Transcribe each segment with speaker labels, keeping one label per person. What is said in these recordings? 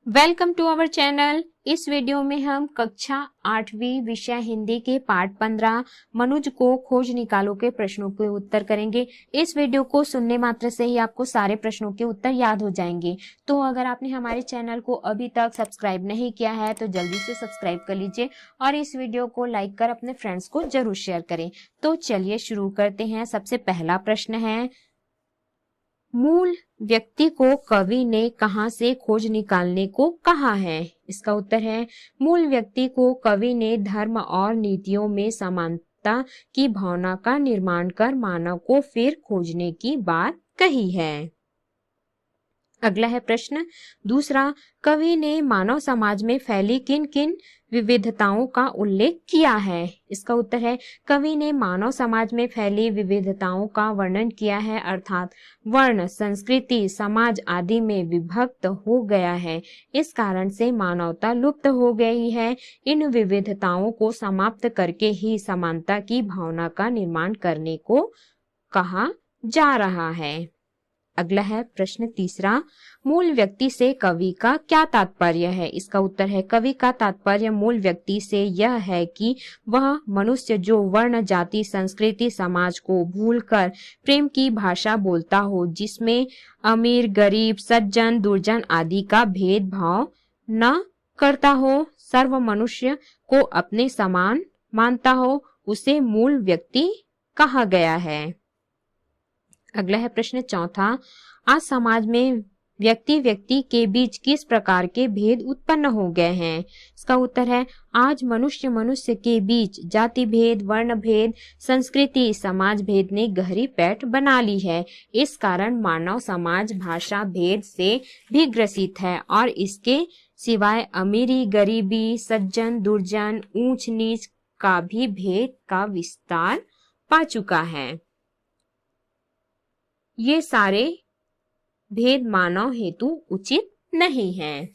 Speaker 1: Welcome to our channel. इस video में हम कक्षा 8वीं विषय हिंदी के पाठ 15 मनुज को खोज निकालो के प्रश्नों के उत्तर करेंगे। इस वीडियो को सुनने मात्र से ही आपको सारे प्रश्नों के उत्तर याद हो जाएंगे। तो अगर आपने हमारे चैनल को अभी तक सब्सक्राइब नहीं किया है तो जल्दी से सब्सक्राइब कर लीजिए और इस वीडियो को लाइक कर अपने फ्रेंड्स को जरूर शेयर करें। तो चलिए शुरू करते हैं। सबसे पहला प्रश्न है, मूल व्यक्ति को कवि ने कहां से खोज निकालने को कहा है? इसका उत्तर है, मूल व्यक्ति को कवि ने धर्म और नीतियों में समानता की भावना का निर्माण कर मानव को फिर खोजने की बात कही है। अगला है प्रश्न दूसरा, कवि ने मानव समाज में फैली किन किन विविधताओं का उल्लेख किया है? इसका उत्तर है, कवि ने मानव समाज में फैली विविधताओं का वर्णन किया है, अर्थात वर्ण, संस्कृति, समाज आदि में विभक्त हो गया है। इस कारण से मानवता लुप्त हो गई है। इन विविधताओं को समाप्त करके ही समानता की भावना का निर्माण करने को कहा जा रहा है। अगला है प्रश्न तीसरा, मूल व्यक्ति से कवि का क्या तात्पर्य है? इसका उत्तर है, कवि का तात्पर्य मूल व्यक्ति से यह है कि वह मनुष्य जो वर्ण, जाति, संस्कृति, समाज को भूलकर प्रेम की भाषा बोलता हो, जिसमें अमीर, गरीब, सज्जन, दुर्जन आदि का भेदभाव न करता हो, सर्व मनुष्य को अपने समान मानता हो, उसे मूल व्यक्ति कहा गया है। अगला है प्रश्न चौथा, आज समाज में व्यक्ति व्यक्ति के बीच किस प्रकार के भेद उत्पन्न हो गए हैं? इसका उत्तर है, आज मनुष्य मनुष्य के बीच जाति भेद, वर्ण भेद, संस्कृति, समाज भेद ने गहरी पैठ बना ली है। इस कारण मानव समाज भाषा भेद से भी ग्रसित है और इसके सिवाय अमीरी, गरीबी, सज्जन, दुर्जन, ऊंच नीच का भी भेद का विस्तार पा चुका है। ये सारे भेद मानव हेतु उचित नहीं है।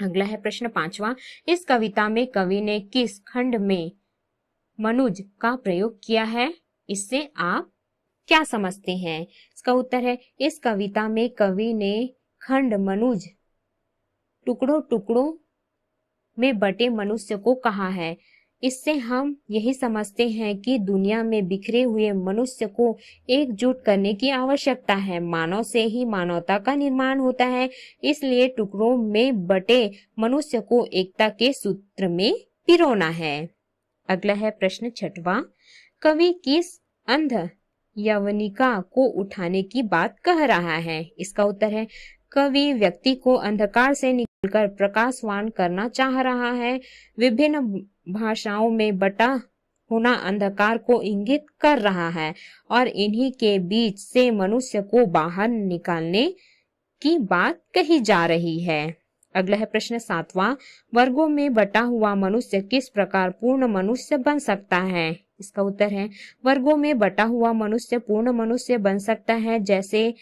Speaker 1: अगला है प्रश्न पांचवा, इस कविता में कवि ने किस खंड में मनुज का प्रयोग किया है? इससे आप क्या समझते हैं? इसका उत्तर है, इस कविता में कवि ने खंड मनुज, टुकड़ों टुकड़ों में बटे मनुष्य को कहा है। इससे हम यही समझते हैं कि दुनिया में बिखरे हुए मनुष्य को एकजुट करने की आवश्यकता है। मानव से ही मानवता का निर्माण होता है, इसलिए टुकड़ों में बटे मनुष्य को एकता के सूत्र में पिरोना है। अगला है प्रश्न छठवां, कवि किस अंध यवनिका को उठाने की बात कह रहा है? इसका उत्तर है, कवि व्यक्ति को अंधकार से निकलकर प्रकाशवान करना चाह रहा है। विभिन्न भाषाओं में बटा होना अंधकार को इंगित कर रहा है और इन्हीं के बीच से मनुष्य को बाहर निकालने की बात कही जा रही है। अगला है प्रश्न सातवां, वर्गों में बटा हुआ मनुष्य किस प्रकार पूर्ण मनुष्य बन सकता है? इसका उत्तर है, वर्गों में बटा हुआ मनुष्य पूर्ण मनुष्य बन सकता है। जैसे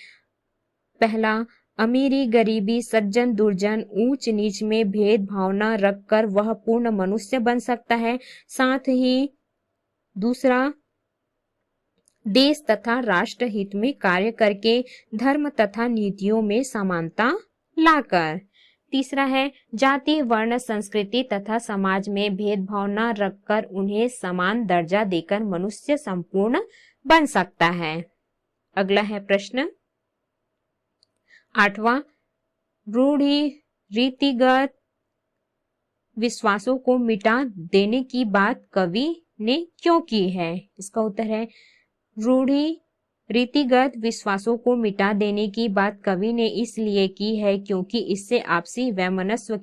Speaker 1: पहला, अमीरी, गरीबी, सज्जन, दुर्जन, ऊंच नीच में भेदभाव न रखकर वह पूर्ण मनुष्य बन सकता है। साथ ही दूसरा, देश तथा राष्ट्र हित में कार्य करके धर्म तथा नीतियों में समानता लाकर। तीसरा है, जाति, वर्ण, संस्कृति तथा समाज में भेदभाव न रखकर उन्हें समान दर्जा देकर मनुष्य संपूर्ण बन सकता है। अगला है प्रश्न आठवां, रूढ़ि रीतिगत विश्वासों को मिटा देने की बात कवि ने क्यों की है? इसका उत्तर है, रूढ़ि रीतिगत विश्वासों को मिटा देने की बात कवि ने इसलिए की है क्योंकि इससे आपसी वैमनस्य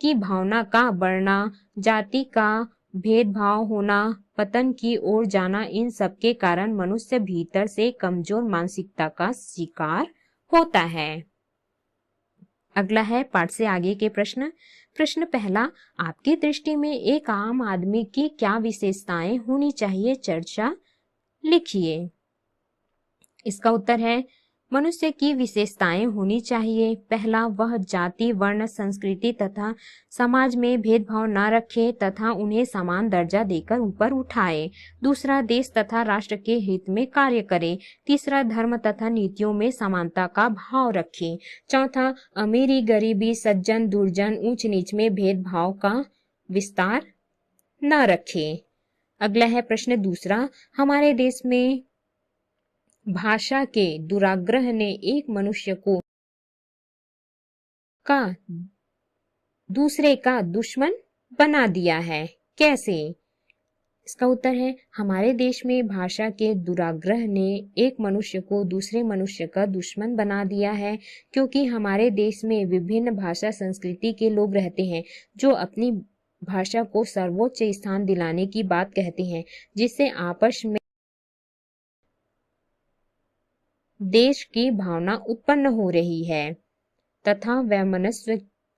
Speaker 1: की भावना का बढ़ना, जाति का भेदभाव होना, पतन की ओर जाना, इन सब के कारण मनुष्य भीतर से कमजोर मानसिकता का शिकार होता है। अगला है पाठ से आगे के प्रश्न। प्रश्न पहला, आपकी दृष्टि में एक आम आदमी की क्या विशेषताएं होनी चाहिए? चर्चा लिखिए। इसका उत्तर है, मनुष्य की विशेषताएं होनी चाहिए। पहला, वह जाति, वर्ण, संस्कृति तथा समाज में भेदभाव न रखे तथा उन्हें समान दर्जा देकर ऊपर उठाए। दूसरा, देश तथा राष्ट्र के हित में कार्य करे। तीसरा, धर्म तथा नीतियों में समानता का भाव रखे। चौथा, अमीरी, गरीबी, सज्जन, दुर्जन, ऊंच नीच में भेदभाव का विस्तार न रखे। अगला है प्रश्न दूसरा, हमारे देश में भाषा के दुराग्रह ने एक मनुष्य को का दूसरे का दुश्मन बना दिया है, कैसे? इसका उत्तर है, हमारे देश में भाषा के दुराग्रह ने एक मनुष्य को दूसरे मनुष्य का दुश्मन बना दिया है, क्योंकि हमारे देश में विभिन्न भाषा संस्कृति के लोग रहते हैं जो अपनी भाषा को सर्वोच्च स्थान दिलाने की बात कहते हैं, जिससे आपस में देश की भावना उत्पन्न हो रही है तथा वैमनस्य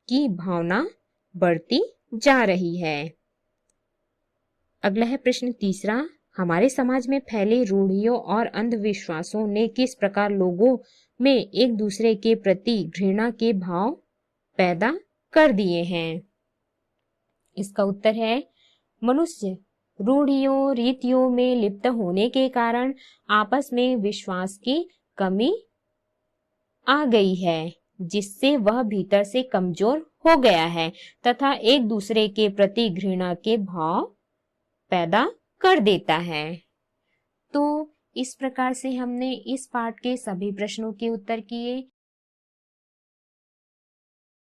Speaker 1: की भावना बढ़ती जा रही है। अगला है प्रश्न तीसरा, हमारे समाज में फैले रूढ़ियों और अंधविश्वासों ने किस प्रकार लोगों में एक दूसरे के प्रति घृणा के भाव पैदा कर दिए हैं? इसका उत्तर है, मनुष्य रूढ़ियों रीतियों में लिप्त होने के कारण आपस में विश्वास की कमी आ गई है, जिससे वह भीतर से कमजोर हो गया है तथा एक दूसरे के प्रति घृणा के भाव पैदा कर देता है। तो इस प्रकार से हमने इस पाठ के सभी प्रश्नों के उत्तर किए।